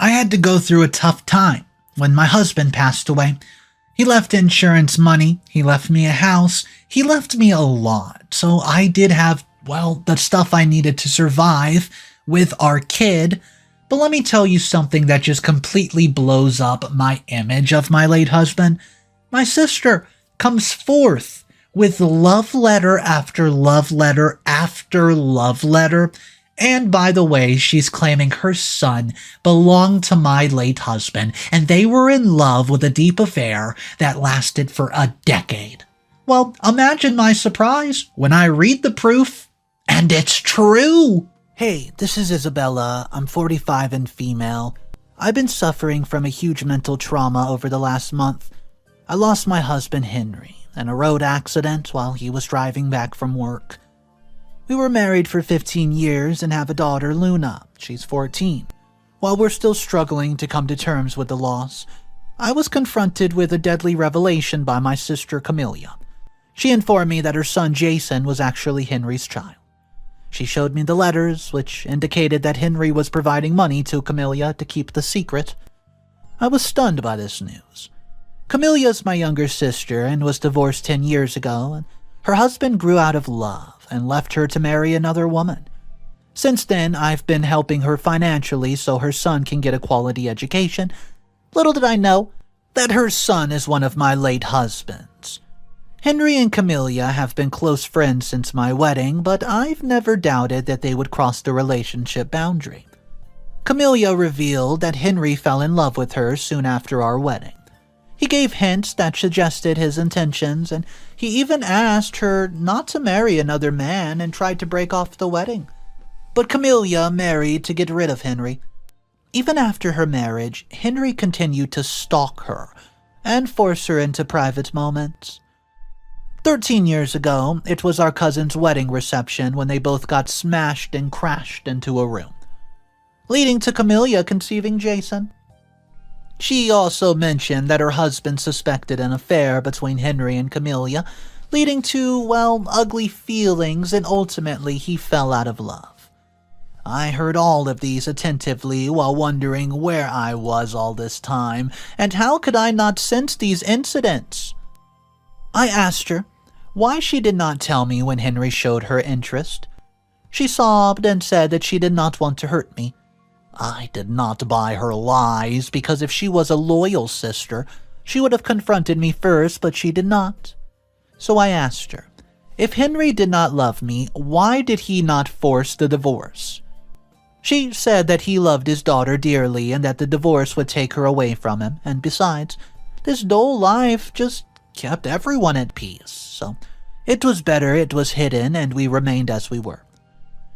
I had to go through a tough time when my husband passed away. He left insurance money, he left me a house, he left me a lot. So I did have, the stuff I needed to survive with our kid. But let me tell you something that just completely blows up my image of my late husband. My sister comes forth with love letter after love letter after love letter. And by the way, she's claiming her son belonged to my late husband, and they were in love with a deep affair that lasted for a decade. Well, imagine my surprise when I read the proof, and it's true. Hey, this is Isabella. I'm 45 and female. I've been suffering from a huge mental trauma over the last month. I lost my husband, Henry, in a road accident while he was driving back from work. We were married for 15 years and have a daughter, Luna. She's 14. While we're still struggling to come to terms with the loss, I was confronted with a deadly revelation by my sister, Camila. She informed me that her son, Jason, was actually Henry's child. She showed me the letters, which indicated that Henry was providing money to Camila to keep the secret. I was stunned by this news. Camila's my younger sister and was divorced 10 years ago, and her husband grew out of love and left her to marry another woman. Since then, I've been helping her financially so her son can get a quality education. Little did I know that her son is one of my late husbands. Henry and Camila have been close friends since my wedding, but I've never doubted that they would cross the relationship boundary. Camila revealed that Henry fell in love with her soon after our wedding. He gave hints that suggested his intentions, and he even asked her not to marry another man and tried to break off the wedding. But Camila married to get rid of Henry. Even after her marriage, Henry continued to stalk her and force her into private moments. 13 years ago, it was our cousin's wedding reception when they both got smashed and crashed into a room, leading to Camila conceiving Jason. She also mentioned that her husband suspected an affair between Henry and Camila, leading to, ugly feelings, and ultimately he fell out of love. I heard all of these attentively while wondering where I was all this time, and how could I not sense these incidents? I asked her why she did not tell me when Henry showed her interest. She sobbed and said that she did not want to hurt me. I did not buy her lies because if she was a loyal sister, she would have confronted me first, but she did not. So I asked her, if Henry did not love me, why did he not force the divorce? She said that he loved his daughter dearly and that the divorce would take her away from him, and besides, this dull life just kept everyone at peace, so it was better it was hidden and we remained as we were.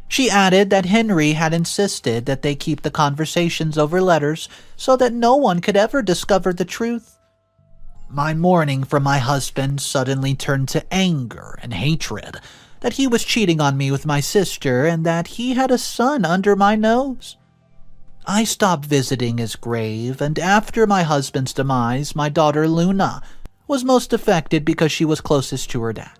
She added that Henry had insisted that they keep the conversations over letters so that no one could ever discover the truth. My mourning for my husband suddenly turned to anger and hatred, that he was cheating on me with my sister and that he had a son under my nose. I stopped visiting his grave, and after my husband's demise, my daughter Luna was most affected because she was closest to her dad.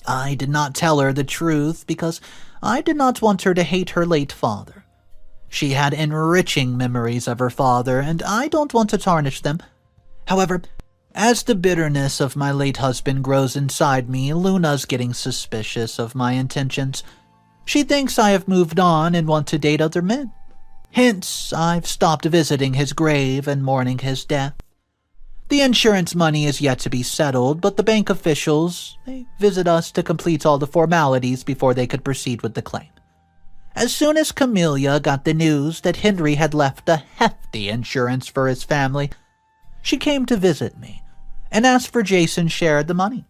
I did not tell her the truth because I did not want her to hate her late father. She had enriching memories of her father, and I don't want to tarnish them. However, as the bitterness of my late husband grows inside me, Luna's getting suspicious of my intentions. She thinks I have moved on and want to date other men. Hence, I've stopped visiting his grave and mourning his death. The insurance money is yet to be settled, but the bank officials, they visit us to complete all the formalities before they could proceed with the claim. As soon as Camila got the news that Henry had left a hefty insurance for his family, she came to visit me and asked for Jason's share of the money.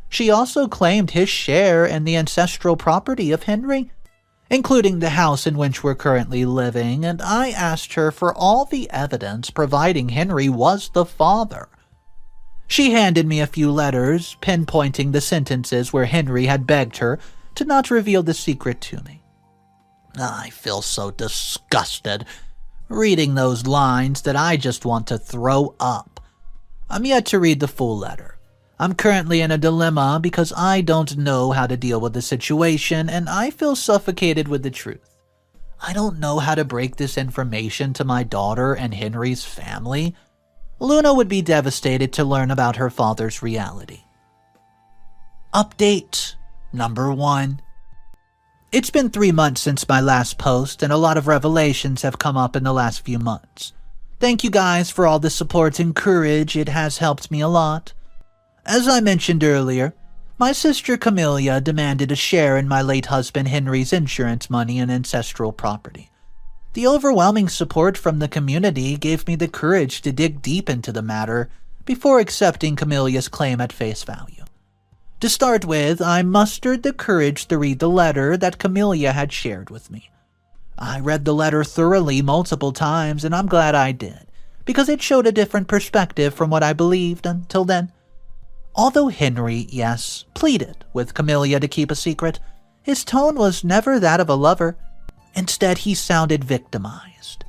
She also claimed his share in the ancestral property of Henry, including the house in which we're currently living, and I asked her for all the evidence providing Henry was the father. She handed me a few letters, pinpointing the sentences where Henry had begged her to not reveal the secret to me. I feel so disgusted reading those lines that I just want to throw up. I'm yet to read the full letter. I'm currently in a dilemma because I don't know how to deal with the situation, and I feel suffocated with the truth. I don't know how to break this information to my daughter and Henry's family. Luna would be devastated to learn about her father's reality. Update number 1. It's been 3 months since my last post, and a lot of revelations have come up in the last few months. Thank you guys for all the support and courage. It has helped me a lot. As I mentioned earlier, my sister Camila demanded a share in my late husband Henry's insurance money and ancestral property. The overwhelming support from the community gave me the courage to dig deep into the matter before accepting Camila's claim at face value. To start with, I mustered the courage to read the letter that Camila had shared with me. I read the letter thoroughly multiple times, and I'm glad I did, because it showed a different perspective from what I believed until then. Although Henry, yes, pleaded with Camila to keep a secret, his tone was never that of a lover. Instead, he sounded victimized.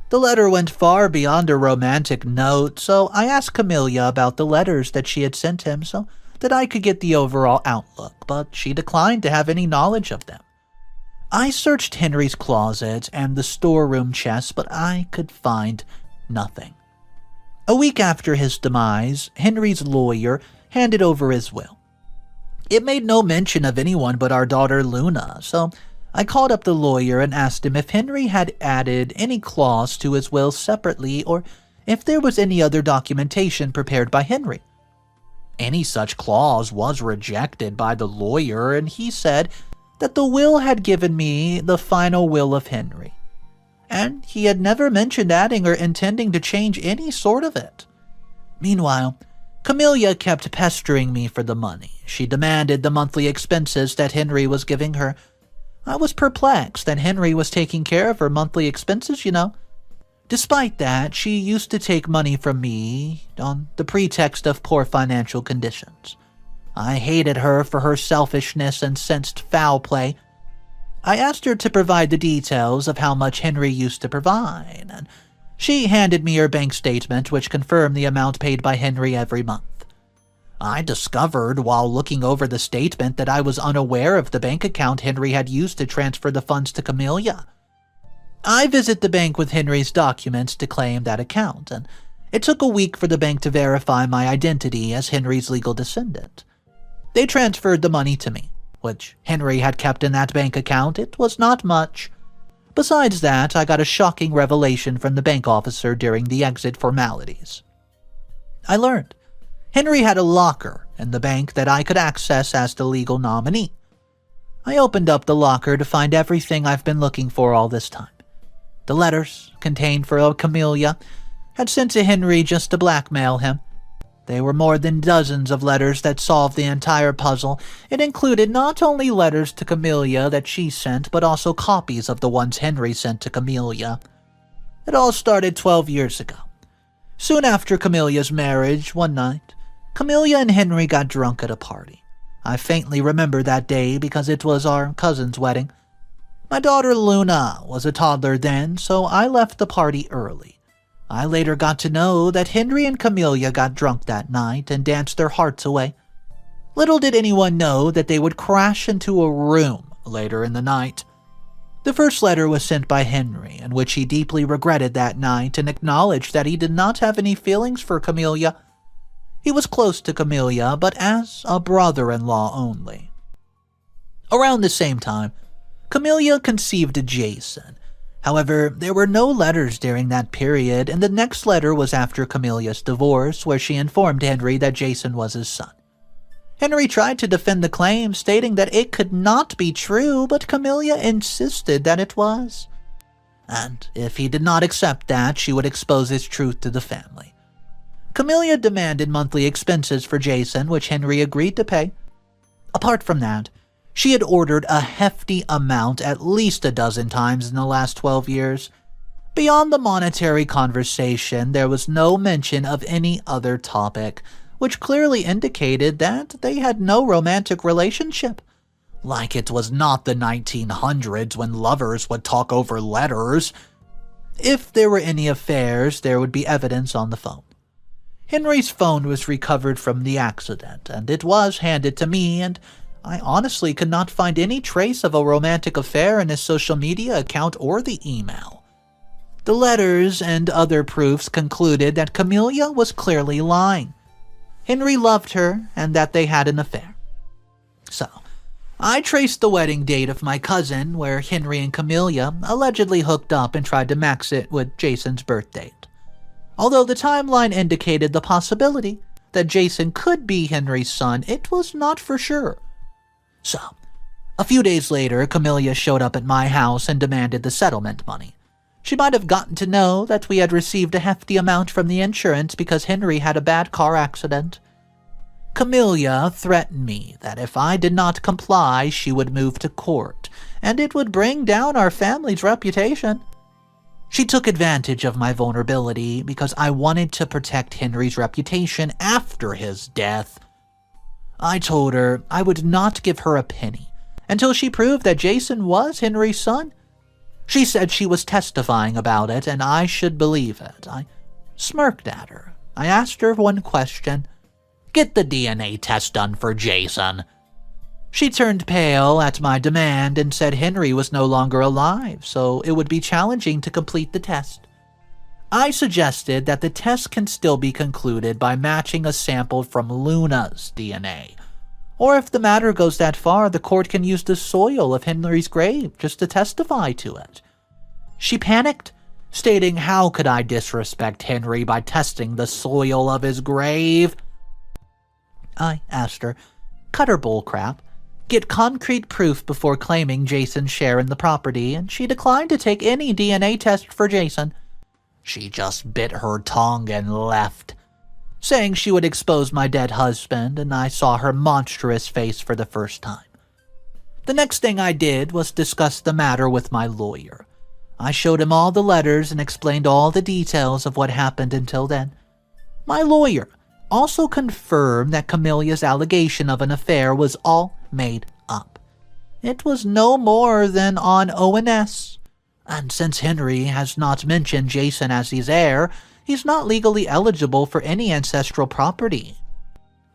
The letter went far beyond a romantic note, so I asked Camila about the letters that she had sent him so that I could get the overall outlook, but she declined to have any knowledge of them. I searched Henry's closet and the storeroom chest, but I could find nothing. A week after his demise, Henry's lawyer handed over his will. It made no mention of anyone but our daughter Luna, so I called up the lawyer and asked him if Henry had added any clause to his will separately or if there was any other documentation prepared by Henry. Any such clause was rejected by the lawyer, and he said that the will had given me the final will of Henry, and he had never mentioned adding or intending to change any sort of it. Meanwhile, Camila kept pestering me for the money. She demanded the monthly expenses that Henry was giving her. I was perplexed that Henry was taking care of her monthly expenses, you know. Despite that, she used to take money from me on the pretext of poor financial conditions. I hated her for her selfishness and sensed foul play. I asked her to provide the details of how much Henry used to provide, and she handed me her bank statement, which confirmed the amount paid by Henry every month. I discovered while looking over the statement that I was unaware of the bank account Henry had used to transfer the funds to Camila. I visited the bank with Henry's documents to claim that account, and it took a week for the bank to verify my identity as Henry's legal descendant. They transferred the money to me, which Henry had kept in that bank account. It was not much. Besides that, I got a shocking revelation from the bank officer during the exit formalities. I learned Henry had a locker in the bank that I could access as the legal nominee. I opened up the locker to find everything I've been looking for all this time. The letters contained for Camila had sent to Henry just to blackmail him. They were more than dozens of letters that solved the entire puzzle. It included not only letters to Camila that she sent, but also copies of the ones Henry sent to Camila. It all started 12 years ago. Soon after Camila's marriage, one night, Camila and Henry got drunk at a party. I faintly remember that day because it was our cousin's wedding. My daughter Luna was a toddler then, so I left the party early. I later got to know that Henry and Camila got drunk that night and danced their hearts away. Little did anyone know that they would crash into a room later in the night. The first letter was sent by Henry, in which he deeply regretted that night and acknowledged that he did not have any feelings for Camila. He was close to Camila, but as a brother-in-law only. Around the same time, Camila conceived Jason. However, there were no letters during that period, and the next letter was after Camila's divorce, where she informed Henry that Jason was his son. Henry tried to defend the claim, stating that it could not be true, but Camila insisted that it was. And if he did not accept that, she would expose his truth to the family. Camila demanded monthly expenses for Jason, which Henry agreed to pay. Apart from that, she had ordered a hefty amount at least a dozen times in the last 12 years. Beyond the monetary conversation, there was no mention of any other topic, which clearly indicated that they had no romantic relationship. Like it was not the 1900s when lovers would talk over letters. If there were any affairs, there would be evidence on the phone. Henry's phone was recovered from the accident, and it was handed to me, and I honestly could not find any trace of a romantic affair in his social media account or the email. The letters and other proofs concluded that Camila was clearly lying. Henry loved her and that they had an affair. So, I traced the wedding date of my cousin where Henry and Camila allegedly hooked up and tried to max it with Jason's birth date. Although the timeline indicated the possibility that Jason could be Henry's son, it was not for sure. So, a few days later, Camila showed up at my house and demanded the settlement money. She might have gotten to know that we had received a hefty amount from the insurance because Henry had a bad car accident. Camila threatened me that if I did not comply, she would move to court, and it would bring down our family's reputation. She took advantage of my vulnerability because I wanted to protect Henry's reputation after his death. I told her I would not give her a penny until she proved that Jason was Henry's son. She said she was testifying about it and I should believe it. I smirked at her. I asked her one question. "Get the DNA test done for Jason." She turned pale at my demand and said Henry was no longer alive, so it would be challenging to complete the test. I suggested that the test can still be concluded by matching a sample from Luna's DNA. Or if the matter goes that far, the court can use the soil of Henry's grave just to testify to it. She panicked, stating how could I disrespect Henry by testing the soil of his grave? I asked her, cut her bullcrap, get concrete proof before claiming Jason's share in the property, and she declined to take any DNA test for Jason. She just bit her tongue and left, saying she would expose my dead husband, and I saw her monstrous face for the first time. The next thing I did was discuss the matter with my lawyer. I showed him all the letters and explained all the details of what happened until then. My lawyer also confirmed that Camila's allegation of an affair was all made up. It was no more than on ONS. And since Henry has not mentioned Jason as his heir, he's not legally eligible for any ancestral property.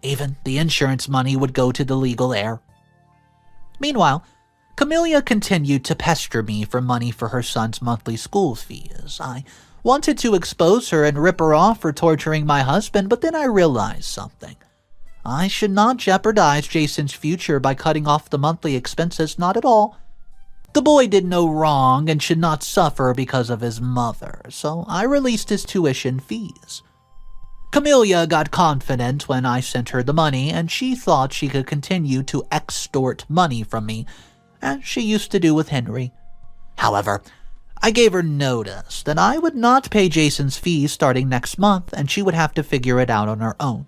Even the insurance money would go to the legal heir. Meanwhile, Camila continued to pester me for money for her son's monthly school fees. I wanted to expose her and rip her off for torturing my husband, but then I realized something. I should not jeopardize Jason's future by cutting off the monthly expenses, not at all. The boy did no wrong and should not suffer because of his mother, so I released his tuition fees. Camila got confident when I sent her the money, and she thought she could continue to extort money from me, as she used to do with Henry. However, I gave her notice that I would not pay Jason's fees starting next month, and she would have to figure it out on her own.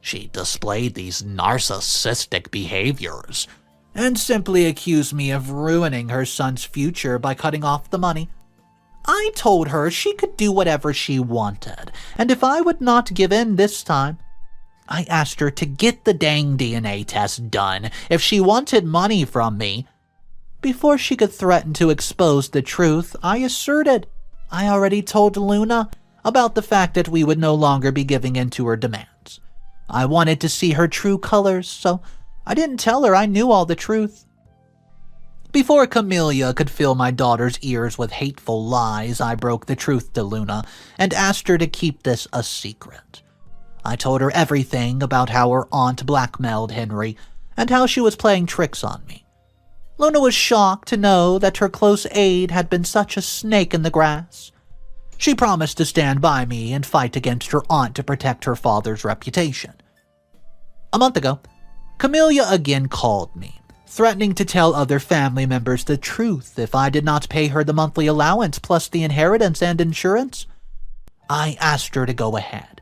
She displayed these narcissistic behaviors and simply accused me of ruining her son's future by cutting off the money. I told her she could do whatever she wanted, and if I would not give in this time, I asked her to get the dang DNA test done if she wanted money from me. Before she could threaten to expose the truth, I asserted I already told Luna about the fact that we would no longer be giving in to her demands. I wanted to see her true colors, so I didn't tell her I knew all the truth. Before Camila could fill my daughter's ears with hateful lies, I broke the truth to Luna and asked her to keep this a secret. I told her everything about how her aunt blackmailed Henry and how she was playing tricks on me. Luna was shocked to know that her close aide had been such a snake in the grass. She promised to stand by me and fight against her aunt to protect her father's reputation. A month ago, Camila again called me, threatening to tell other family members the truth if I did not pay her the monthly allowance plus the inheritance and insurance. I asked her to go ahead.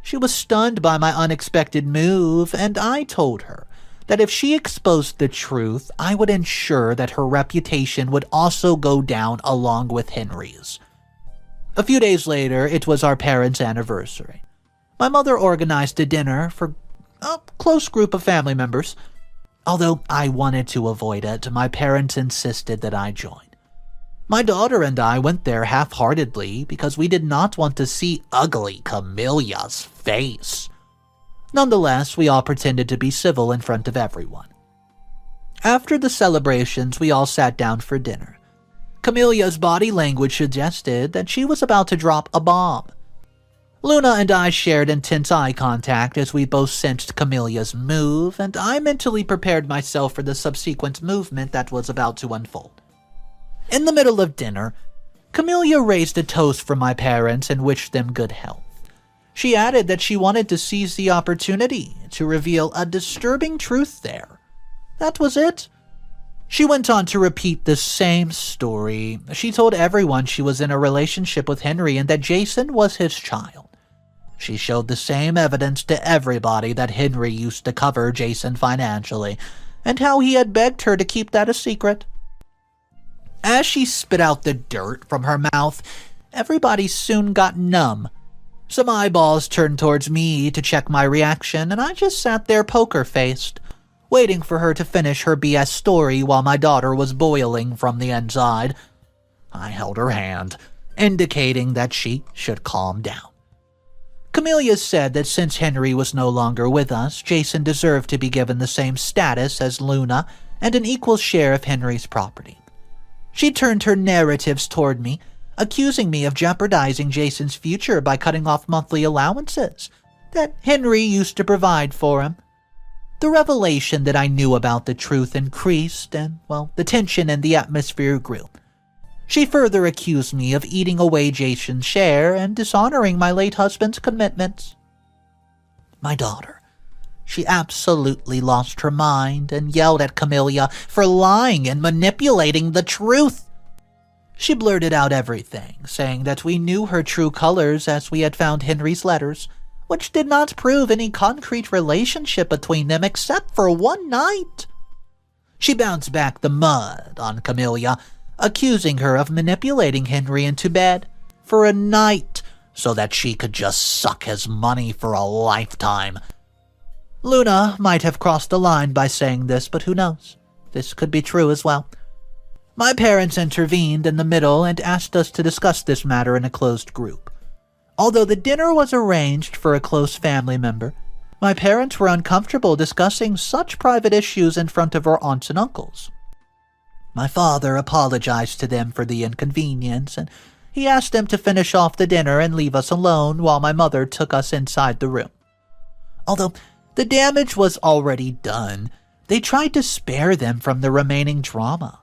She was stunned by my unexpected move, and I told her that if she exposed the truth, I would ensure that her reputation would also go down along with Henry's. A few days later, it was our parents' anniversary. My mother organized a dinner for a close group of family members. Although I wanted to avoid it, my parents insisted that I join. My daughter and I went there half-heartedly because we did not want to see ugly Camila's face. Nonetheless, we all pretended to be civil in front of everyone. After the celebrations, we all sat down for dinner. Camilla's body language suggested that she was about to drop a bomb. Luna and I shared intense eye contact as we both sensed Camilla's move, and I mentally prepared myself for the subsequent movement that was about to unfold. In the middle of dinner, Camila raised a toast for my parents and wished them good health. She added that she wanted to seize the opportunity to reveal a disturbing truth there. That was it. She went on to repeat the same story. She told everyone she was in a relationship with Henry and that Jason was his child. She showed the same evidence to everybody that Henry used to cover Jason financially, and how he had begged her to keep that a secret. As she spit out the dirt from her mouth, everybody soon got numb. Some eyeballs turned towards me to check my reaction, and I just sat there poker-faced, waiting for her to finish her BS story while my daughter was boiling from the inside. I held her hand, indicating that she should calm down. Camila said that since Henry was no longer with us, Jason deserved to be given the same status as Luna and an equal share of Henry's property. She turned her narratives toward me, accusing me of jeopardizing Jason's future by cutting off monthly allowances that Henry used to provide for him. The revelation that I knew about the truth increased, and, the tension in the atmosphere grew. She further accused me of eating away Jason's share and dishonoring my late husband's commitments. My daughter, she absolutely lost her mind and yelled at Camila for lying and manipulating the truth. She blurted out everything, saying that we knew her true colors as we had found Henry's letters, which did not prove any concrete relationship between them except for one night. She bounced back the mud on Camila, accusing her of manipulating Henry into bed for a night so that she could just suck his money for a lifetime. Luna might have crossed the line by saying this, but who knows? This could be true as well. My parents intervened in the middle and asked us to discuss this matter in a closed group. Although the dinner was arranged for a close family member, my parents were uncomfortable discussing such private issues in front of our aunts and uncles. My father apologized to them for the inconvenience, and he asked them to finish off the dinner and leave us alone while my mother took us inside the room. Although the damage was already done, they tried to spare them from the remaining drama.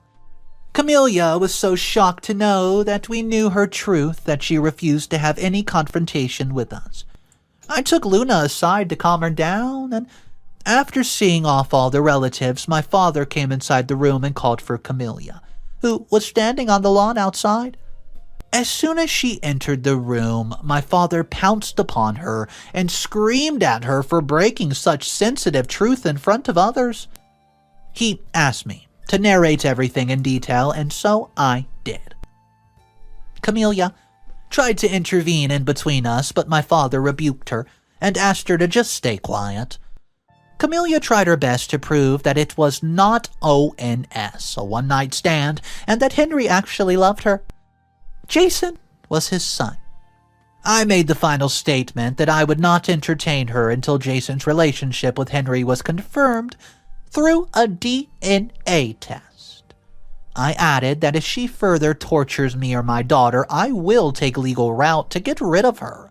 Camila was so shocked to know that we knew her truth that she refused to have any confrontation with us. I took Luna aside to calm her down, and after seeing off all the relatives, my father came inside the room and called for Camila, who was standing on the lawn outside. As soon as she entered the room, my father pounced upon her and screamed at her for breaking such sensitive truth in front of others. He asked me to narrate everything in detail, and so I did. Camila tried to intervene in between us, but my father rebuked her and asked her to just stay quiet. Camila tried her best to prove that it was not ONS, a one-night stand, and that Henry actually loved her. Jason was his son. I made the final statement that I would not entertain her until Jason's relationship with Henry was confirmed through a DNA test. I added that if she further tortures me or my daughter, I will take legal route to get rid of her.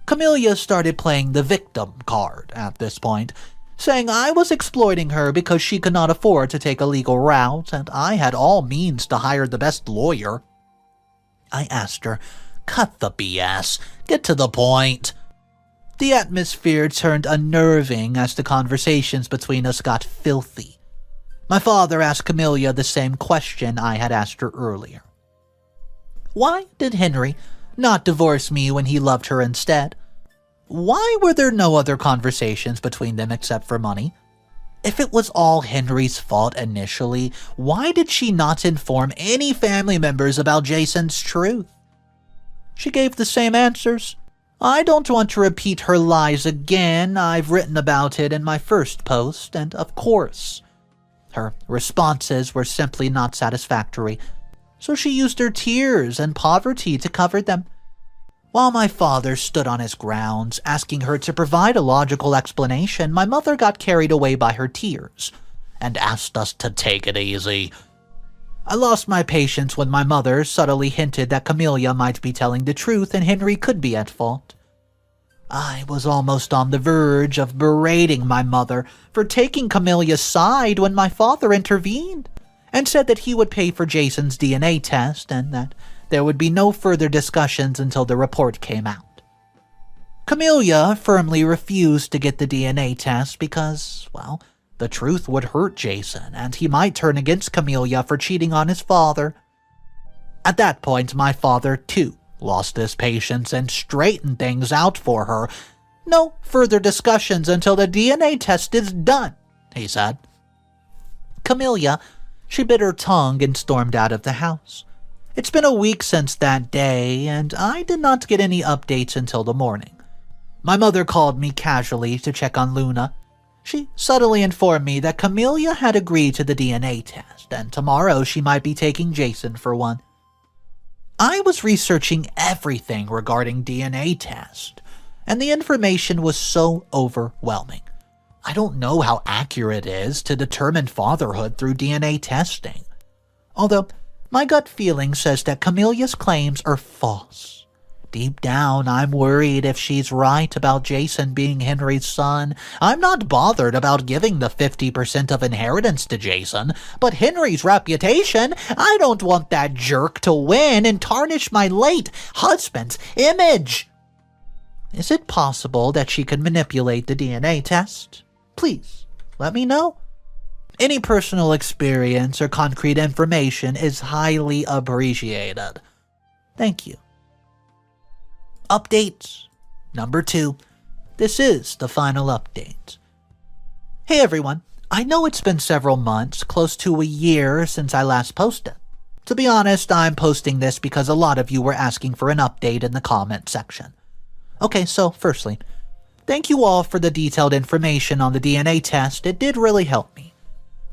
Camila started playing the victim card at this point, saying I was exploiting her because she could not afford to take a legal route and I had all means to hire the best lawyer. I asked her, "Cut the BS, get to the point." The atmosphere turned unnerving as the conversations between us got filthy. My father asked Camila the same question I had asked her earlier. Why did Henry not divorce me when he loved her instead? Why were there no other conversations between them except for money? If it was all Henry's fault initially, why did she not inform any family members about Jason's truth? She gave the same answers. I don't want to repeat her lies again. I've written about it in my first post, and of course, her responses were simply not satisfactory, so she used her tears and poverty to cover them. While my father stood on his grounds, asking her to provide a logical explanation, my mother got carried away by her tears and asked us to take it easy. I lost my patience when my mother subtly hinted that Camila might be telling the truth and Henry could be at fault. I was almost on the verge of berating my mother for taking Camila's side when my father intervened and said that he would pay for Jason's DNA test and that there would be no further discussions until the report came out. Camila firmly refused to get the DNA test because, well, the truth would hurt Jason and he might turn against Camila for cheating on his father. At that point, my father, too, lost his patience and straightened things out for her. No further discussions until the DNA test is done, he said. Camila, she bit her tongue and stormed out of the house. It's been a week since that day, and I did not get any updates until the morning. My mother called me casually to check on Luna. She subtly informed me that Camila had agreed to the DNA test, and tomorrow she might be taking Jason for one. I was researching everything regarding DNA test, and the information was so overwhelming. I don't know how accurate it is to determine fatherhood through DNA testing. Although, my gut feeling says that Camila's claims are false. Deep down, I'm worried if she's right about Jason being Henry's son. I'm not bothered about giving the 50% of inheritance to Jason, but Henry's reputation, I don't want that jerk to win and tarnish my late husband's image. Is it possible that she could manipulate the DNA test? Please, let me know. Any personal experience or concrete information is highly appreciated. Thank you. Update number 2. This is the final update. Hey everyone, I know it's been several months, close to a year since I last posted. To be honest, I'm posting this because a lot of you were asking for an update in the comment section. Okay, so firstly, thank you all for the detailed information on the DNA test. It did really help me.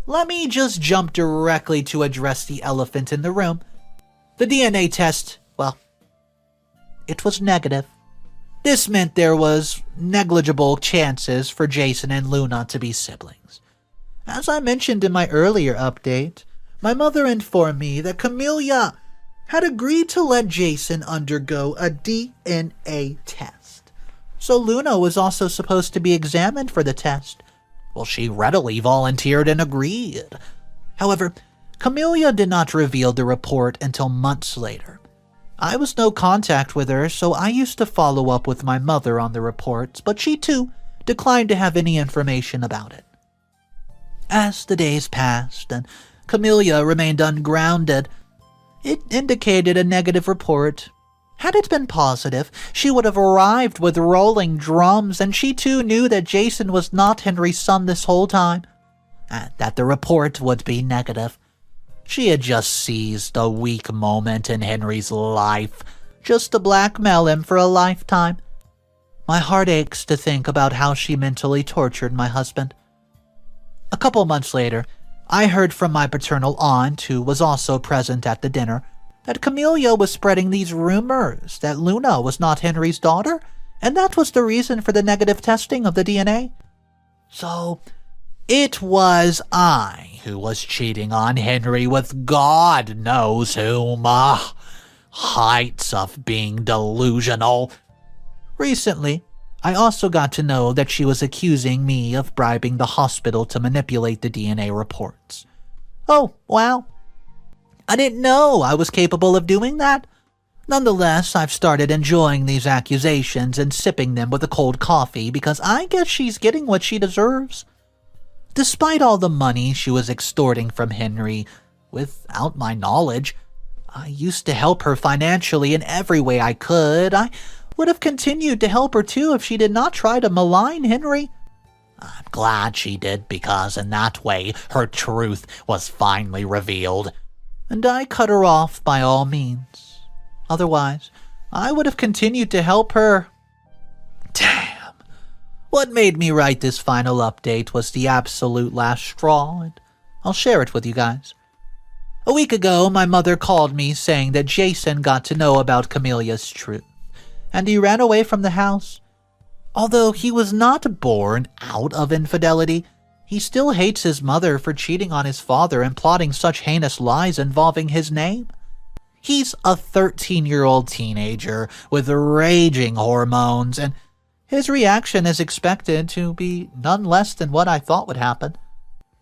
Let me just jump directly to address the elephant in the room. The DNA test, well, it was negative. This meant there was negligible chances for Jason and Luna to be siblings. As I mentioned in my earlier update, my mother informed me that Camila had agreed to let Jason undergo a DNA test. So Luna was also supposed to be examined for the test. Well, she readily volunteered and agreed. However, Camila did not reveal the report until months later. I was no contact with her, so I used to follow up with my mother on the reports, but she too declined to have any information about it. As the days passed and Camila remained ungrounded, it indicated a negative report. Had it been positive, she would have arrived with rolling drums, and she too knew that Jason was not Henry's son this whole time, and that the report would be negative. She had just seized a weak moment in Henry's life, just to blackmail him for a lifetime. My heart aches to think about how she mentally tortured my husband. A couple months later, I heard from my paternal aunt, who was also present at the dinner, that Camila was spreading these rumors that Luna was not Henry's daughter, and that was the reason for the negative testing of the DNA. So, it was I who was cheating on Henry with God knows whom. Heights of being delusional. Recently, I also got to know that she was accusing me of bribing the hospital to manipulate the DNA reports. Oh, wow. I didn't know I was capable of doing that. Nonetheless, I've started enjoying these accusations and sipping them with a cold coffee because I guess she's getting what she deserves. Despite all the money she was extorting from Henry, without my knowledge, I used to help her financially in every way I could. I would have continued to help her too if she did not try to malign Henry. I'm glad she did because in that way her truth was finally revealed, and I cut her off by all means. Otherwise, I would have continued to help her. Damn. What made me write this final update was the absolute last straw, and I'll share it with you guys. A week ago, my mother called me saying that Jason got to know about Camila's truth, and he ran away from the house. Although he was not born out of infidelity, He still hates his mother for cheating on his father and plotting such heinous lies involving his name. He's a 13-year-old teenager with raging hormones, and his reaction is expected to be none less than what I thought would happen.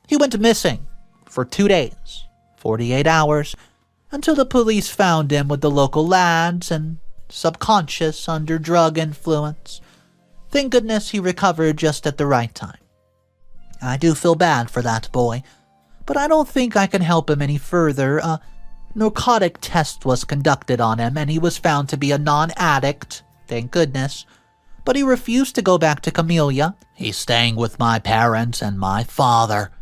He went missing for 2 days, 48 hours, until the police found him with the local lads and subconscious under drug influence. Thank goodness he recovered just at the right time. I do feel bad for that boy, but I don't think I can help him any further. A narcotic test was conducted on him, and he was found to be a non-addict, thank goodness. But he refused to go back to Camila. He's staying with my parents, and my father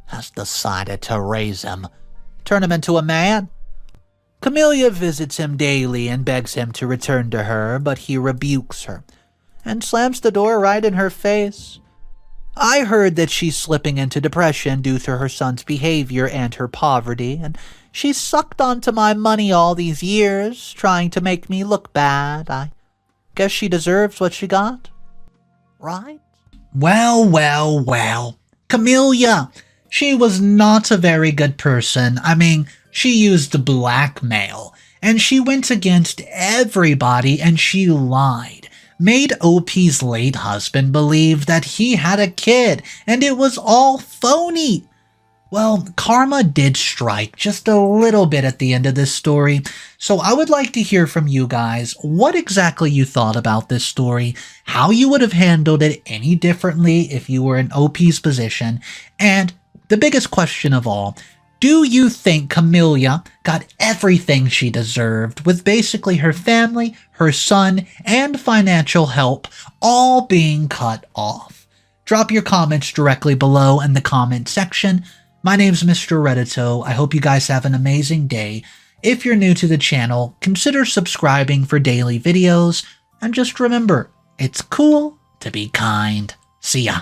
has decided to raise him, turn him into a man. Camila visits him daily and begs him to return to her, but he rebukes her and slams the door right in her face. I heard that she's slipping into depression due to her son's behavior and her poverty, and she's sucked onto my money all these years, trying to make me look bad. I guess she deserves what she got, right? Well. Camila, she was not a very good person. I mean, she used blackmail, and she went against everybody, and she lied. Made OP's late husband believe that he had a kid, and it was all phony. Well, karma did strike just a little bit at the end of this story, so I would like to hear from you guys what exactly you thought about this story, how you would have handled it any differently if you were in OP's position, and the biggest question of all, do you think Camila got everything she deserved with basically her family, her son, and financial help all being cut off? Drop your comments directly below in the comment section. My name's Mr. Reddito. I hope you guys have an amazing day. If you're new to the channel, consider subscribing for daily videos. And just remember, it's cool to be kind. See ya.